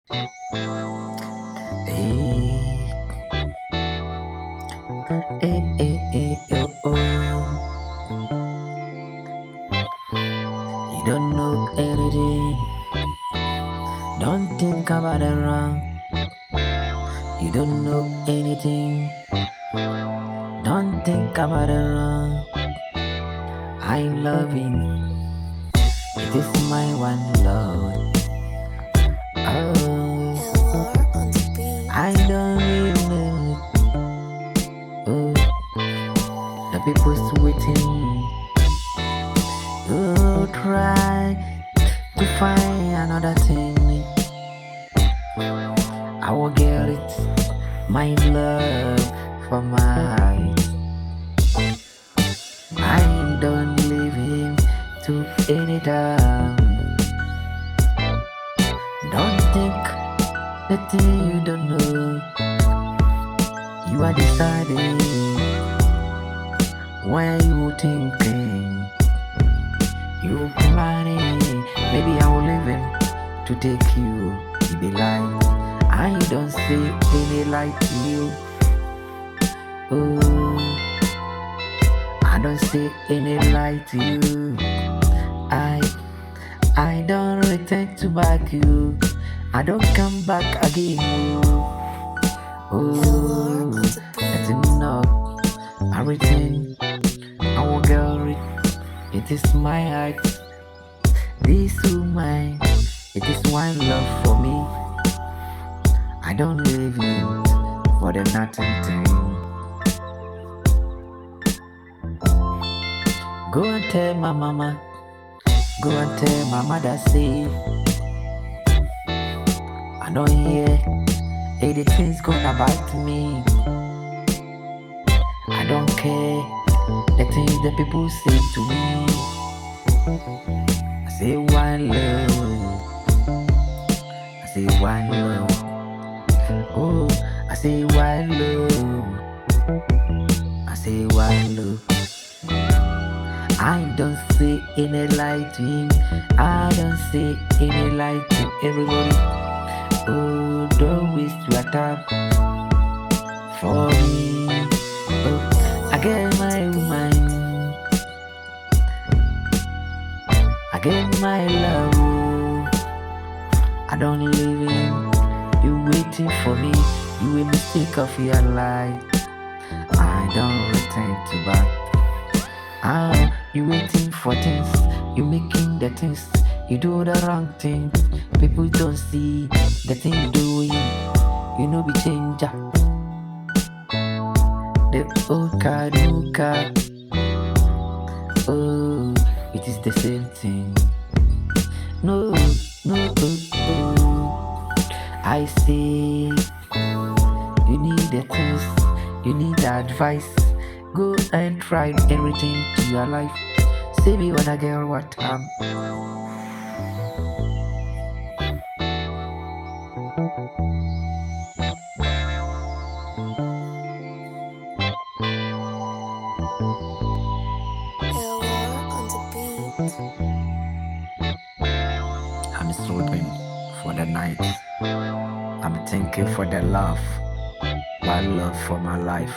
Hey, hey, hey, hey, oh, oh. You don't know anything. Don't think about it wrong. You don't know anything. Don't think about it wrong. I'm loving. It is my one love. Oh, I don't really know. Oh, the people's waiting. Oh, try to find another thing. I will get it. My love for mine. I don't leave him to any time. Don't think the thing you don't know. You are deciding where you thinking. You planning. Maybe I will leave him to take you. You be like, I don't see any light to you. Oh, I don't see any light to you. I don't return to back you. I don't come back again. Oh, that's enough. I return. I will get it. It is my heart. This is mine. It is one love for me. I don't leave you for the nothing thing. Go and tell my mama. Go and tell my mother say I don't hear anything's gonna bite me. I don't care the things that people say to me. I say one love. I say one love. Oh, I say one love. I say one love. I don't see any light to him. I don't see any light to everybody. Oh, don't waste your time for me. Oh, I get my woman. I get my love. I don't leave him. You waiting for me. You a mistake of your life. I don't return to back. Ah, you waiting for things, you making the things, you do the wrong thing. People don't see the thing you doing, you know be changer. The old car, new car. Oh, it is the same thing. No, no, I say you need the things, you need the advice. Go and try everything to your life. Say me when I get what time. I'm sleeping for the night. I'm thinking for the love. One love for my life.